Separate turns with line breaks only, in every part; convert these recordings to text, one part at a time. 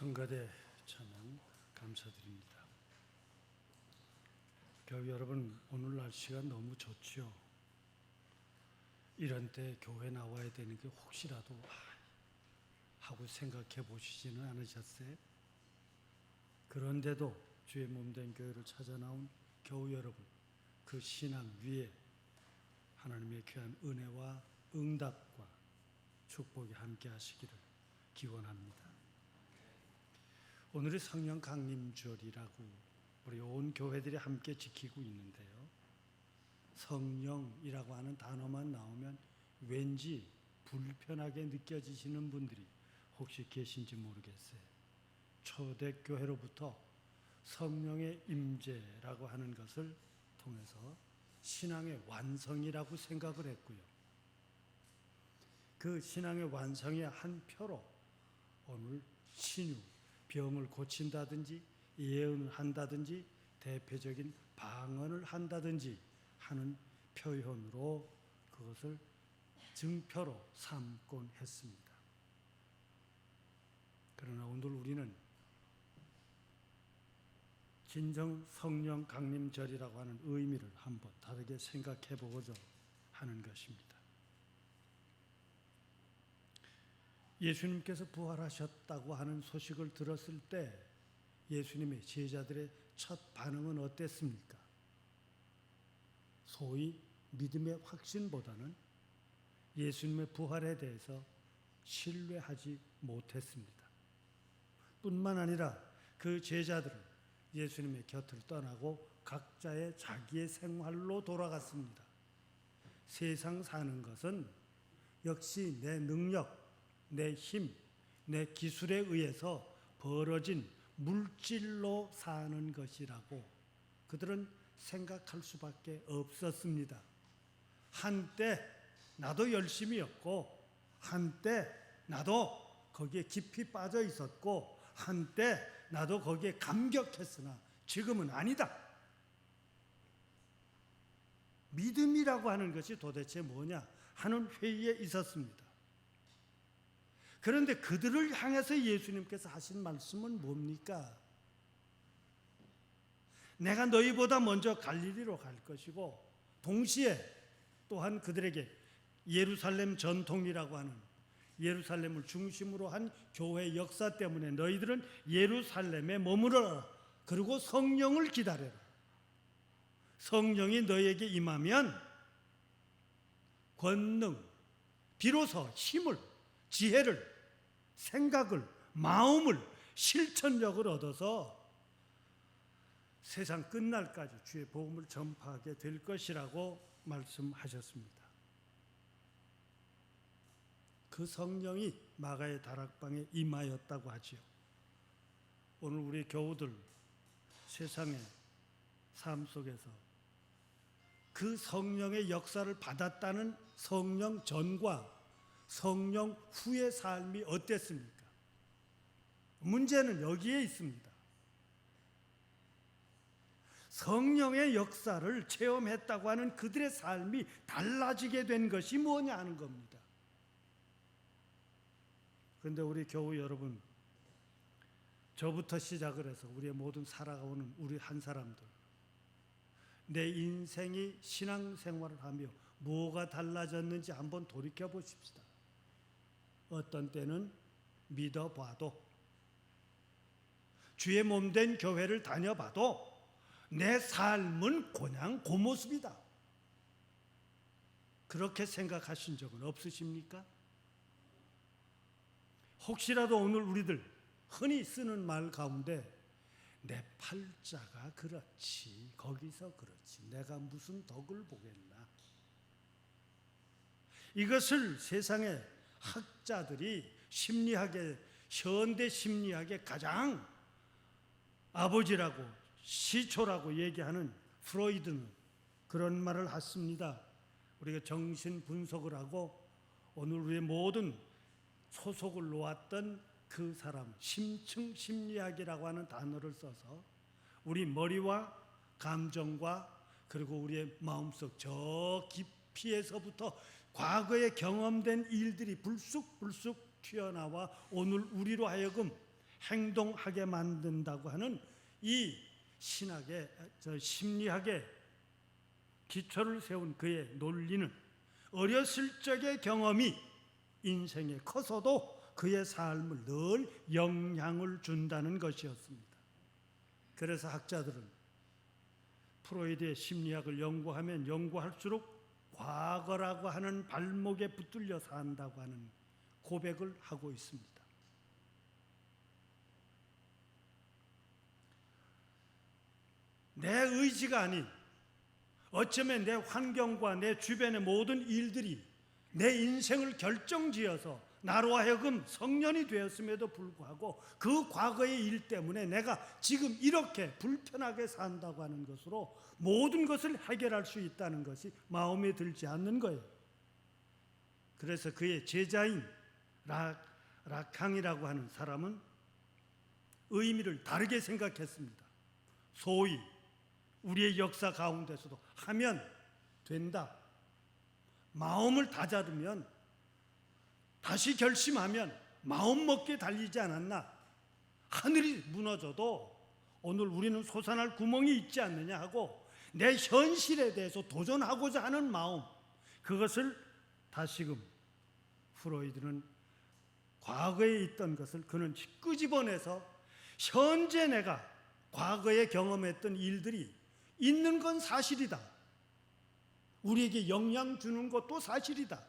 성가대 찬양 감사드립니다. 교회 여러분, 오늘 날씨가 너무 좋죠. 이런 때 교회 나와야 되는 게 혹시라도 하고 생각해 보시지는 않으셨어요? 그런데도 주의 몸된 교회를 찾아 나온 교우 여러분, 그 신앙 위에 하나님의 귀한 은혜와 응답과 축복이 함께 하시기를 기원합니다. 오늘이 성령 강림절이라고 우리 온 교회들이 함께 지키고 있는데요, 성령이라고 하는 단어만 나오면 왠지 불편하게 느껴지시는 분들이 혹시 계신지 모르겠어요. 초대교회로부터 성령의 임재라고 하는 것을 통해서 신앙의 완성이라고 생각을 했고요, 그 신앙의 완성의 한 표로 오늘 신유, 병을 고친다든지 예언을 한다든지 대표적인 방언을 한다든지 하는 표현으로 그것을 증표로 삼곤 했습니다. 그러나 오늘 우리는 진정 성령 강림절이라고 하는 의미를 한번 다르게 생각해 보고자 하는 것입니다. 예수님께서 부활하셨다고 하는 소식을 들었을 때 예수님의 제자들의 첫 반응은 어땠습니까? 소위 믿음의 확신보다는 예수님의 부활에 대해서 신뢰하지 못했습니다. 뿐만 아니라 그 제자들은 예수님의 곁을 떠나고 각자의 자기의 생활로 돌아갔습니다. 세상 사는 것은 역시 내 능력, 내 힘, 내 기술에 의해서 벌어진 물질로 사는 것이라고 그들은 생각할 수밖에 없었습니다. 한때 나도 열심히였고, 한때 나도 거기에 깊이 빠져 있었고, 한때 나도 거기에 감격했으나 지금은 아니다. 믿음이라고 하는 것이 도대체 뭐냐 하는 회의에 있었습니다. 그런데 그들을 향해서 예수님께서 하신 말씀은 뭡니까? 내가 너희보다 먼저 갈릴리로 갈 것이고, 동시에 또한 그들에게 예루살렘 전통이라고 하는, 예루살렘을 중심으로 한 교회 역사 때문에 너희들은 예루살렘에 머무르라. 그리고 성령을 기다려라. 성령이 너희에게 임하면 권능, 비로소 힘을, 지혜를, 생각을, 마음을, 실천력을 얻어서 세상 끝날까지 주의 복음을 전파하게 될 것이라고 말씀하셨습니다. 그 성령이 마가의 다락방에 임하였다고 하지요. 오늘 우리 교우들 세상의 삶 속에서 그 성령의 역사를 받았다는 성령 전과 성령 후의 삶이 어땠습니까? 문제는 여기에 있습니다. 성령의 역사를 체험했다고 하는 그들의 삶이 달라지게 된 것이 뭐냐 하는 겁니다. 그런데 우리 교우 여러분, 저부터 시작을 해서 우리의 모든 살아가는 우리 한 사람들, 내 인생이 신앙생활을 하며 뭐가 달라졌는지 한번 돌이켜 보십시다. 어떤 때는 믿어봐도, 주의 몸된 교회를 다녀봐도 내 삶은 그냥 그 모습이다. 그렇게 생각하신 적은 없으십니까? 혹시라도 오늘 우리들 흔히 쓰는 말 가운데 내 팔자가 그렇지, 거기서 그렇지, 내가 무슨 덕을 보겠나, 이것을 세상의 학자들이 심리학의, 현대 심리학의 가장 아버지라고, 시초라고 얘기하는 프로이드는 그런 말을 했습니다. 우리가 정신 분석을 하고 오늘 우리의 모든 소속을 놓았던 그 사람, 심층 심리학이라고 하는 단어를 써서 우리 머리와 감정과 그리고 우리의 마음속 저 깊이에서부터 과거에 경험된 일들이 불쑥불쑥 튀어나와 오늘 우리로 하여금 행동하게 만든다고 하는 이 신학의 심리학의 기초를 세운 그의 논리는 어렸을 적의 경험이 인생에 커서도 그의 삶을 늘 영향을 준다는 것이었습니다. 그래서 학자들은 프로이드의 심리학을 연구하면 연구할수록 과거라고 하는 발목에 붙들려 산다고 하는 고백을 하고 있습니다. 내 의지가 아닌 어쩌면 내 환경과 내 주변의 모든 일들이 내 인생을 결정지어서 나로 하여금 성년이 되었음에도 불구하고 그 과거의 일 때문에 내가 지금 이렇게 불편하게 산다고 하는 것으로 모든 것을 해결할 수 있다는 것이 마음에 들지 않는 거예요. 그래서 그의 제자인 라캉이라고 하는 사람은 의미를 다르게 생각했습니다. 소위 우리의 역사 가운데서도 하면 된다, 마음을 다잡으면, 다시 결심하면 마음먹기에 달리지 않았나, 하늘이 무너져도 오늘 우리는 솟아날 구멍이 있지 않느냐 하고 내 현실에 대해서 도전하고자 하는 마음, 그것을 다시금 프로이드는 과거에 있던 것을 그는 끄집어내서 현재 내가 과거에 경험했던 일들이 있는 건 사실이다, 우리에게 영향 주는 것도 사실이다,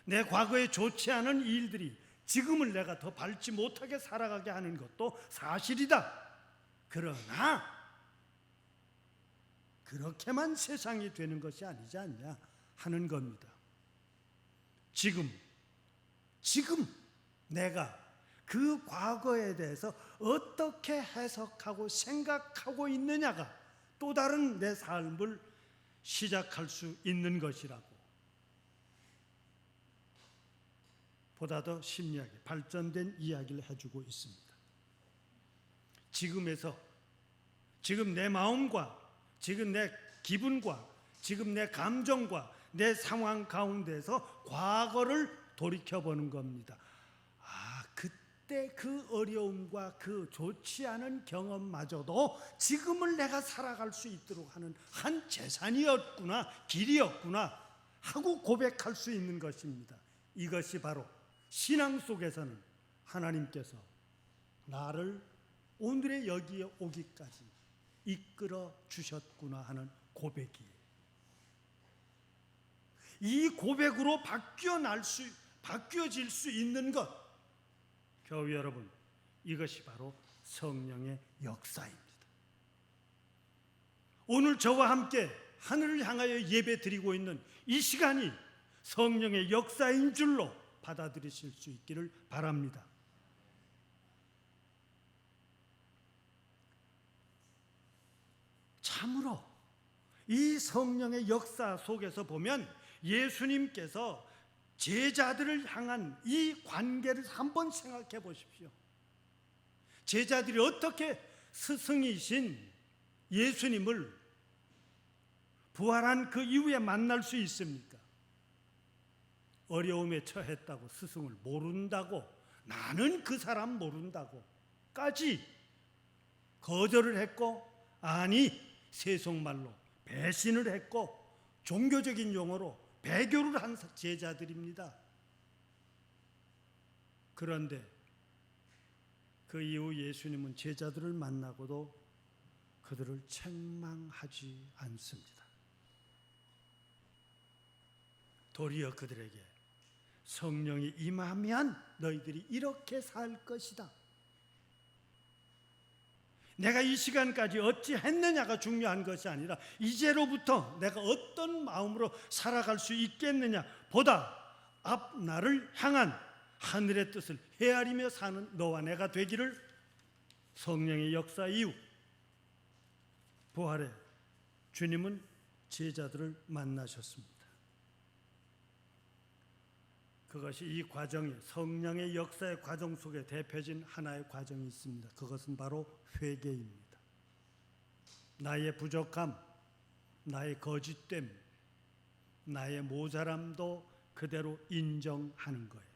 내 과거에 좋지 않은 일들이 지금을 내가 더 밟지 못하게 살아가게 하는 것도 사실이다. 그러나 그렇게만 세상이 되는 것이 아니지 않냐 하는 겁니다. 지금 내가 그 과거에 대해서 어떻게 해석하고 생각하고 있느냐가 또 다른 내 삶을 시작할 수 있는 것이라고, 보다 더 심리하게 발전된 이야기를 해주고 있습니다. 지금 내 마음과 지금 내 기분과 지금 내 감정과 내 상황 가운데서 과거를 돌이켜보는 겁니다. 그때 그 어려움과 그 좋지 않은 경험마저도 지금을 내가 살아갈 수 있도록 하는 한 재산이었구나, 길이었구나 하고 고백할 수 있는 것입니다. 이것이 바로 신앙 속에서는 하나님께서 나를 오늘의 여기에 오기까지 이끌어 주셨구나 하는 고백이에요. 이 고백으로 바뀌어질 수 있는 것, 교회 여러분, 이것이 바로 성령의 역사입니다. 오늘 저와 함께 하늘을 향하여 예배 드리고 있는 이 시간이 성령의 역사인 줄로 받아들이실 수 있기를 바랍니다. 참으로 이 성령의 역사 속에서 보면 예수님께서 제자들을 향한 이 관계를 한번 생각해 보십시오. 제자들이 어떻게 스승이신 예수님을 부활한 그 이후에 만날 수 있습니까? 어려움에 처했다고 스승을 모른다고, 나는 그 사람 모른다고까지 거절을 했고, 아니 세속말로 배신을 했고, 종교적인 용어로 배교를 한 제자들입니다. 그런데 그 이후 예수님은 제자들을 만나고도 그들을 책망하지 않습니다. 도리어 그들에게 성령이 임하면 너희들이 이렇게 살 것이다, 내가 이 시간까지 어찌 했느냐가 중요한 것이 아니라 이제로부터 내가 어떤 마음으로 살아갈 수 있겠느냐 보다 앞 나를 향한 하늘의 뜻을 헤아리며 사는 너와 내가 되기를 성령의 역사 이후 부활의 주님은 제자들을 만나셨습니다. 그것이 이 과정이 성령의 역사의 과정 속에 대표진 하나의 과정이 있습니다. 그것은 바로 회개입니다. 나의 부족함, 나의 거짓됨, 나의 모자람도 그대로 인정하는 거예요.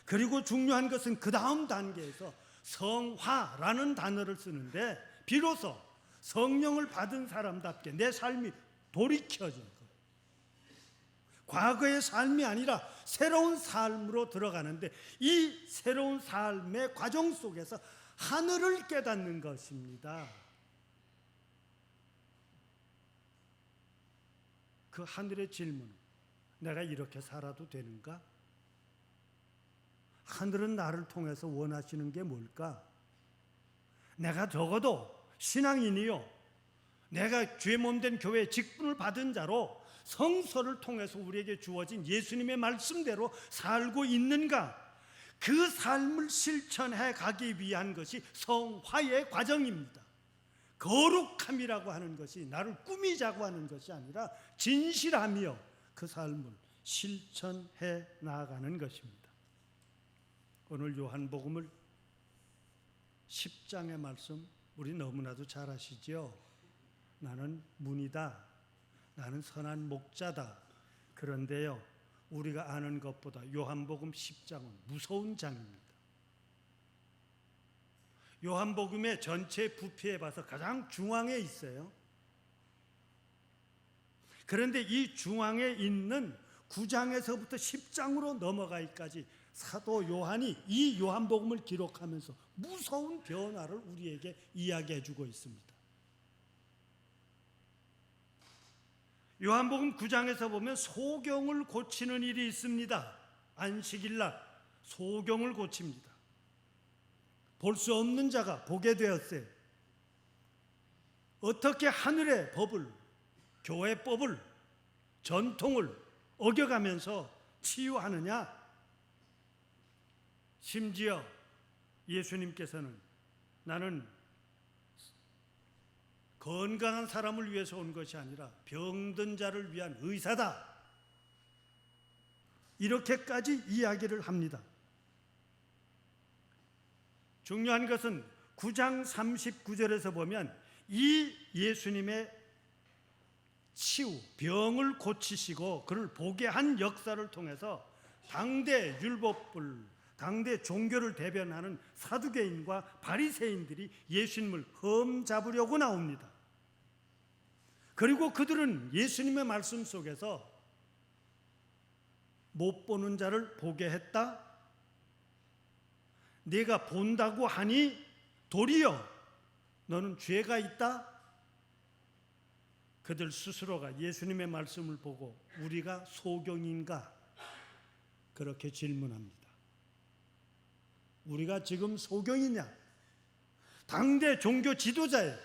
그리고 중요한 것은 그 다음 단계에서 성화라는 단어를 쓰는데 비로소 성령을 받은 사람답게 내 삶이 돌이켜진 거예요. 과거의 삶이 아니라 새로운 삶으로 들어가는데 이 새로운 삶의 과정 속에서 하늘을 깨닫는 것입니다. 그 하늘의 질문, 내가 이렇게 살아도 되는가? 하늘은 나를 통해서 원하시는 게 뭘까? 내가 적어도 신앙인이요, 내가 죄 몸된 교회의 직분을 받은 자로 성서를 통해서 우리에게 주어진 예수님의 말씀대로 살고 있는가? 그 삶을 실천해 가기 위한 것이 성화의 과정입니다. 거룩함이라고 하는 것이 나를 꾸미자고 하는 것이 아니라 진실하며 그 삶을 실천해 나아가는 것입니다. 오늘 요한복음을 10장의 말씀 우리 너무나도 잘 아시죠? 나는 문이다, 나는 선한 목자다. 그런데요, 우리가 아는 것보다 요한복음 10장은 무서운 장입니다. 요한복음의 전체 부피에 봐서 가장 중앙에 있어요. 그런데 이 중앙에 있는 9장에서부터 10장으로 넘어가기까지 사도 요한이 이 요한복음을 기록하면서 무서운 변화를 우리에게 이야기해 주고 있습니다. 요한복음 9장에서 보면 소경을 고치는 일이 있습니다. 안식일날 소경을 고칩니다. 볼 수 없는 자가 보게 되었어요. 어떻게 하늘의 법을, 교회법을, 전통을 어겨가면서 치유하느냐? 심지어 예수님께서는 나는 건강한 사람을 위해서 온 것이 아니라 병든 자를 위한 의사다, 이렇게까지 이야기를 합니다. 중요한 것은 9장 39절에서 보면 이 예수님의 치유, 병을 고치시고 그를 보게 한 역사를 통해서 당대 율법을, 당대 종교를 대변하는 사두개인과 바리새인들이 예수님을 험잡으려고 나옵니다. 그리고 그들은 예수님의 말씀 속에서 못 보는 자를 보게 했다, 네가 본다고 하니 도리어 너는 죄가 있다. 그들 스스로가 예수님의 말씀을 보고 우리가 소경인가? 그렇게 질문합니다. 우리가 지금 소경이냐? 당대 종교 지도자예요.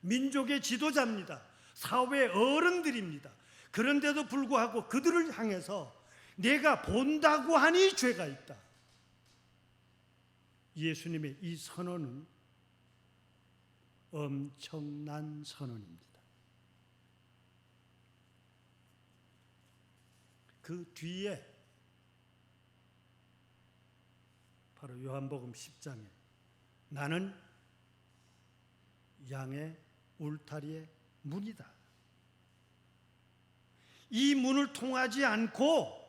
민족의 지도자입니다. 사회 어른들입니다. 그런데도 불구하고 그들을 향해서 내가 본다고 하니 죄가 있다. 예수님의 이 선언은 엄청난 선언입니다. 그 뒤에 바로 요한복음 10장에 나는 양의 울타리의 문이다. 이 문을 통하지 않고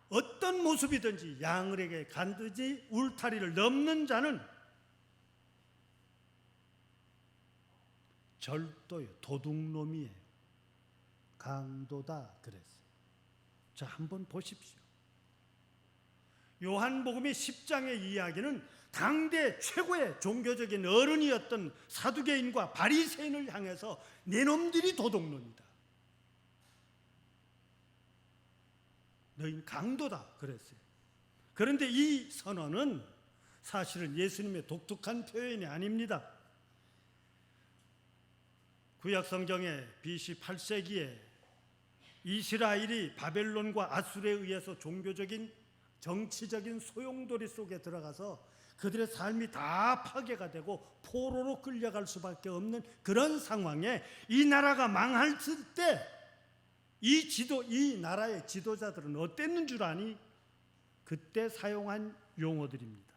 어떤 모습이든지 양에게 간든지 울타리를 넘는 자는 절도요, 도둑놈이에요. 강도다 그랬어요. 자, 한번 보십시오. 요한복음의 10장의 이야기는 당대 최고의 종교적인 어른이었던 사두개인과 바리새인을 향해서 네놈들이 도둑놈이다, 너희는 강도다 그랬어요. 그런데 이 선언은 사실은 예수님의 독특한 표현이 아닙니다. 구약 성경에 BC 8세기에 이스라엘이 바벨론과 아수르에 의해서 종교적인 정치적인 소용돌이 속에 들어가서 그들의 삶이 다 파괴가 되고 포로로 끌려갈 수밖에 없는 그런 상황에 이 나라가 망했을 때 이 나라의 지도자들은 어땠는 줄 아니? 그때 사용한 용어들입니다.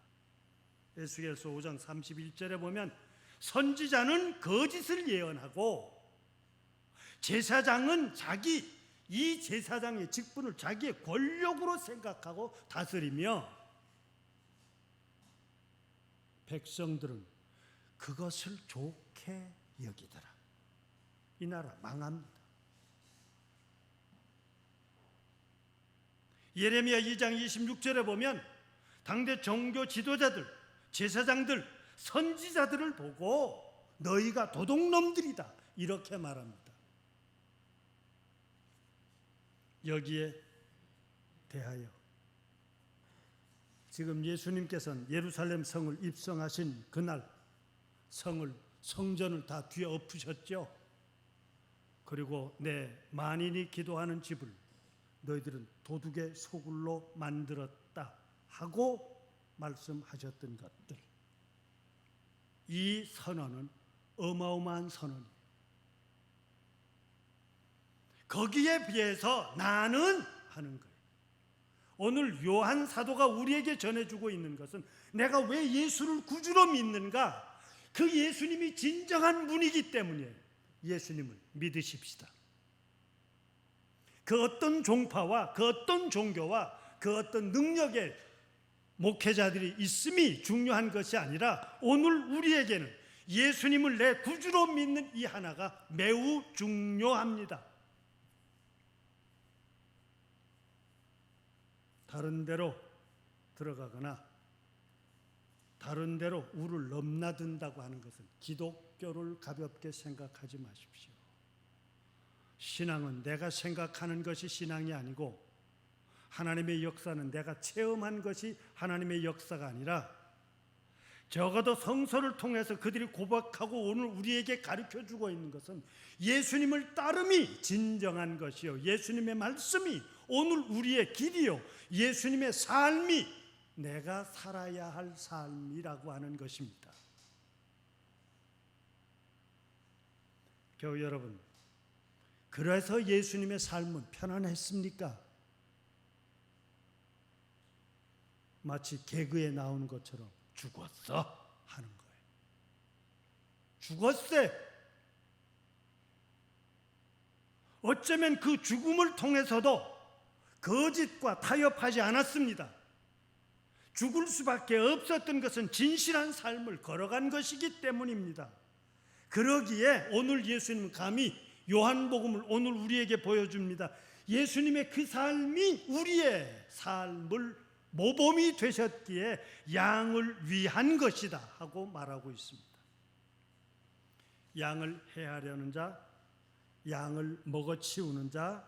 에스겔서 5장 31절에 보면 선지자는 거짓을 예언하고 제사장은 자기 이 제사장의 직분을 자기의 권력으로 생각하고 다스리며 백성들은 그것을 좋게 여기더라. 이 나라 망합니다. 예레미야 2장 26절에 보면 당대 종교 지도자들, 제사장들, 선지자들을 보고 너희가 도둑놈들이다 이렇게 말합니다. 여기에 대하여 지금 예수님께서는 예루살렘 성을 입성하신 그날 성전을 다 뒤에 엎으셨죠. 그리고 내 만인이 기도하는 집을 너희들은 도둑의 소굴로 만들었다 하고 말씀하셨던 것들, 이 선언은 어마어마한 선언이에요. 거기에 비해서 나는 하는 거예요. 오늘 요한 사도가 우리에게 전해주고 있는 것은 내가 왜 예수를 구주로 믿는가? 그 예수님이 진정한 분이기 때문이에요. 예수님을 믿으십시다. 그 어떤 종파와 그 어떤 종교와 그 어떤 능력의 목회자들이 있음이 중요한 것이 아니라 오늘 우리에게는 예수님을 내 구주로 믿는 이 하나가 매우 중요합니다. 다른 데로 들어가거나 다른 데로 우를 넘나든다고 하는 것은 기독교를 가볍게 생각하지 마십시오. 신앙은 내가 생각하는 것이 신앙이 아니고 하나님의 역사는 내가 체험한 것이 하나님의 역사가 아니라 적어도 성서를 통해서 그들이 고백하고 오늘 우리에게 가르쳐주고 있는 것은 예수님을 따름이 진정한 것이요, 예수님의 말씀이 오늘 우리의 길이요, 예수님의 삶이 내가 살아야 할 삶이라고 하는 것입니다. 교우 여러분, 그래서 예수님의 삶은 편안했습니까? 마치 개그에 나오는 것처럼 죽었어 하는 거예요. 죽었어. 어쩌면 그 죽음을 통해서도 거짓과 타협하지 않았습니다. 죽을 수밖에 없었던 것은 진실한 삶을 걸어간 것이기 때문입니다. 그러기에 오늘 예수님은 감히 요한복음을 오늘 우리에게 보여줍니다. 예수님의 그 삶이 우리의 삶을 모범이 되셨기에 양을 위한 것이다 하고 말하고 있습니다. 양을 해하려는 자, 양을 먹어치우는 자,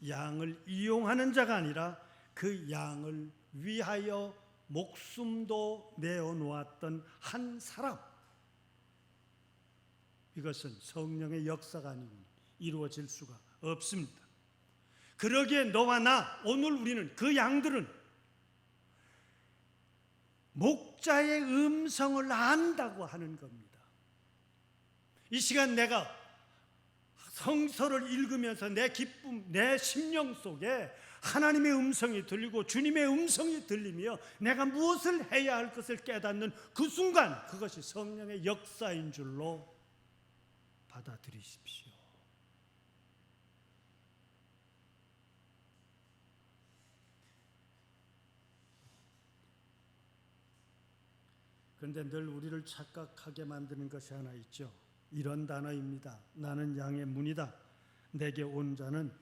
양을 이용하는 자가 아니라 그 양을 위하여 목숨도 내어놓았던 한 사람, 이것은 성령의 역사가 아니면 이루어질 수가 없습니다. 그러기에 너와 나, 오늘 우리는 그 양들은 목자의 음성을 안다고 하는 겁니다. 이 시간 내가 성서를 읽으면서 내 기쁨, 내 심령 속에 하나님의 음성이 들리고 주님의 음성이 들리며 내가 무엇을 해야 할 것을 깨닫는 그 순간, 그것이 성령의 역사인 줄로 받아들이십시오. 그런데 늘 우리를 착각하게 만드는 것이 하나 있죠. 이런 단어입니다. 나는 양의 문이다. 내게 온 자는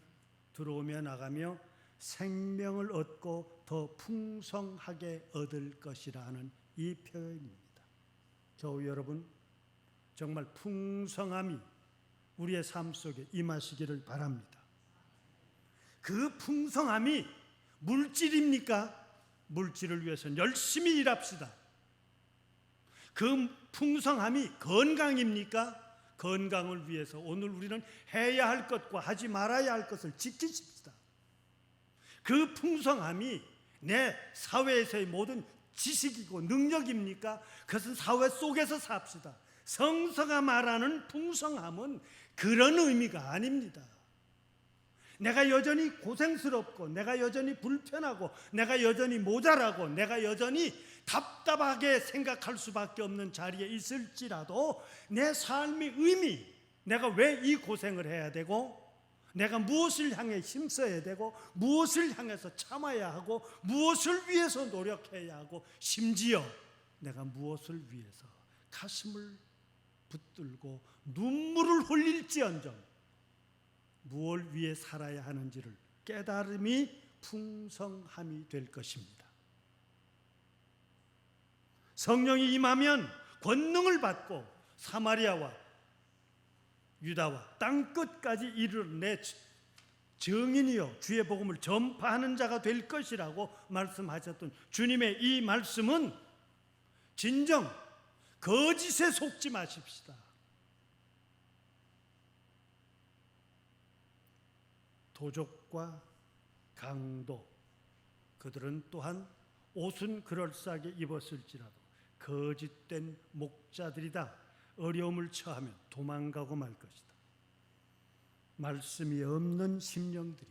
들어오며 나가며 생명을 얻고 더 풍성하게 얻을 것이라 하는 이 표현입니다. 교우 여러분, 정말 풍성함이 우리의 삶 속에 임하시기를 바랍니다. 그 풍성함이 물질입니까? 물질을 위해서는 열심히 일합시다. 그 풍성함이 건강입니까? 건강을 위해서 오늘 우리는 해야 할 것과 하지 말아야 할 것을 지키십시다. 그 풍성함이 내 사회에서의 모든 지식이고 능력입니까? 그것은 사회 속에서 삽시다. 성서가 말하는 풍성함은 그런 의미가 아닙니다. 내가 여전히 고생스럽고 내가 여전히 불편하고 내가 여전히 모자라고 내가 여전히 답답하게 생각할 수밖에 없는 자리에 있을지라도 내 삶의 의미, 내가 왜 이 고생을 해야 되고 내가 무엇을 향해 힘써야 되고, 무엇을 향해서 참아야 하고, 무엇을 위해서 노력해야 하고, 심지어 내가 무엇을 위해서 가슴을 붙들고 눈물을 흘릴지언정 무엇을 위해 살아야 하는지를 깨달음이 풍성함이 될 것입니다. 성령이 임하면 권능을 받고 사마리아와 유다와 땅끝까지 이르러 증인이요 주의 복음을 전파하는 자가 될 것이라고 말씀하셨던 주님의 이 말씀은 진정 거짓에 속지 마십시다. 도적과 강도, 그들은 또한 옷은 그럴싸하게 입었을지라도 거짓된 목자들이다. 어려움을 처하면 도망가고 말 것이다. 말씀이 없는 심령들이,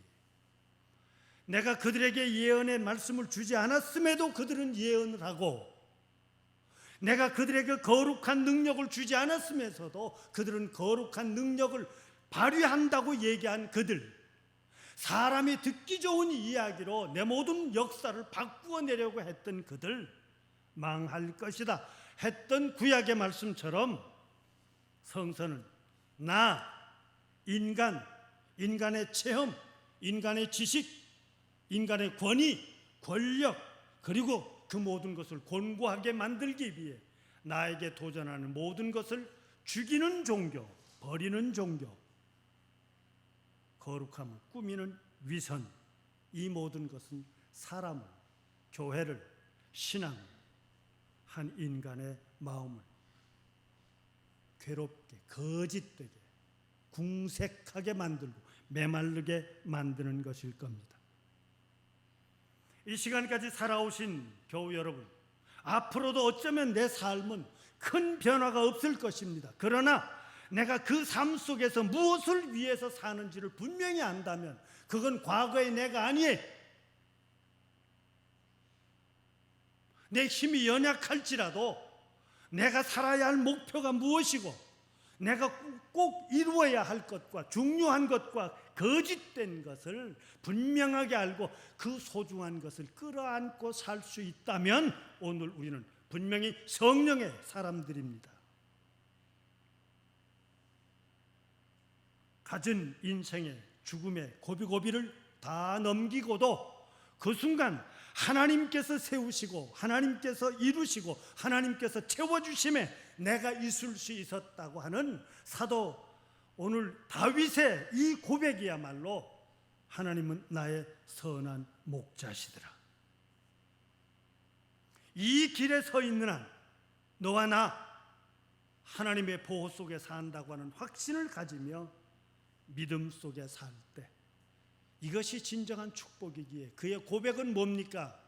내가 그들에게 예언의 말씀을 주지 않았음에도 그들은 예언을 하고, 내가 그들에게 거룩한 능력을 주지 않았으면서도 그들은 거룩한 능력을 발휘한다고 얘기한 그들, 사람이 듣기 좋은 이야기로 내 모든 역사를 바꾸어내려고 했던 그들, 망할 것이다 했던 구약의 말씀처럼 성서는 나, 인간의 체험, 인간의 지식, 인간의 권위, 권력, 그리고 그 모든 것을 곤고하게 만들기 위해 나에게 도전하는 모든 것을 죽이는 종교, 버리는 종교, 거룩함을 꾸미는 위선, 이 모든 것은 사람을, 교회를, 신앙을, 한 인간의 마음을 괴롭게, 거짓되게, 궁색하게 만들고 메마르게 만드는 것일 겁니다. 이 시간까지 살아오신 교우 여러분, 앞으로도 어쩌면 내 삶은 큰 변화가 없을 것입니다. 그러나 내가 그 삶 속에서 무엇을 위해서 사는지를 분명히 안다면 그건 과거의 내가 아니에요. 내 힘이 연약할지라도 내가 살아야 할 목표가 무엇이고, 내가 꼭 이루어야 할 것과 중요한 것과 거짓된 것을 분명하게 알고 그 소중한 것을 끌어안고 살 수 있다면 오늘 우리는 분명히 성령의 사람들입니다. 가진 인생의 죽음의 고비고비를 다 넘기고도 그 순간 하나님께서 세우시고 하나님께서 이루시고 하나님께서 채워주심에 내가 있을 수 있었다고 하는 사도 오늘 다윗의 이 고백이야말로 하나님은 나의 선한 목자시더라. 이 길에 서 있는 한 너와 나 하나님의 보호 속에 산다고 하는 확신을 가지며 믿음 속에 살 때, 이것이 진정한 축복이기에 그의 고백은 뭡니까?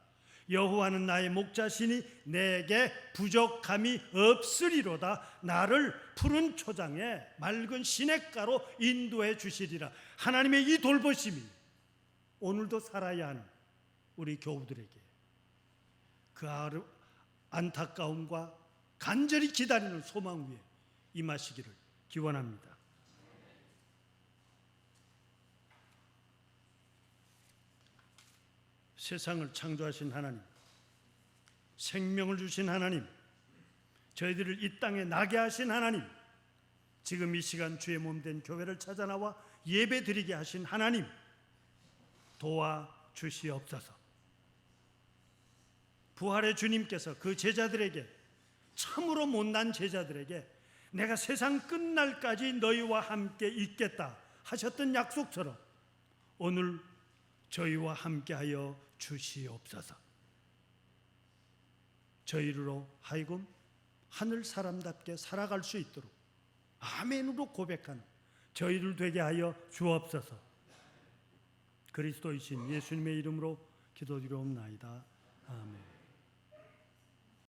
여호와는 나의 목자시니 내게 부족함이 없으리로다. 나를 푸른 초장에 맑은 시냇가로 인도해 주시리라. 하나님의 이 돌보심이 오늘도 살아야 하는 우리 교우들에게 그 안타까움과 간절히 기다리는 소망 위에 임하시기를 기원합니다. 세상을 창조하신 하나님, 생명을 주신 하나님, 저희들을 이 땅에 나게 하신 하나님, 지금 이 시간 주의 몸된 교회를 찾아 나와 예배 드리게 하신 하나님, 도와주시옵소서. 부활의 주님께서 그 제자들에게, 참으로 못난 제자들에게 내가 세상 끝날까지 너희와 함께 있겠다 하셨던 약속처럼 오늘 저희와 함께하여 주시옵소서. 저희로 하여금 하늘 사람답게 살아갈 수 있도록 아멘으로 고백하는 저희를 되게 하여 주옵소서. 그리스도이신 예수님의 이름으로 기도드리옵나이다. 아멘.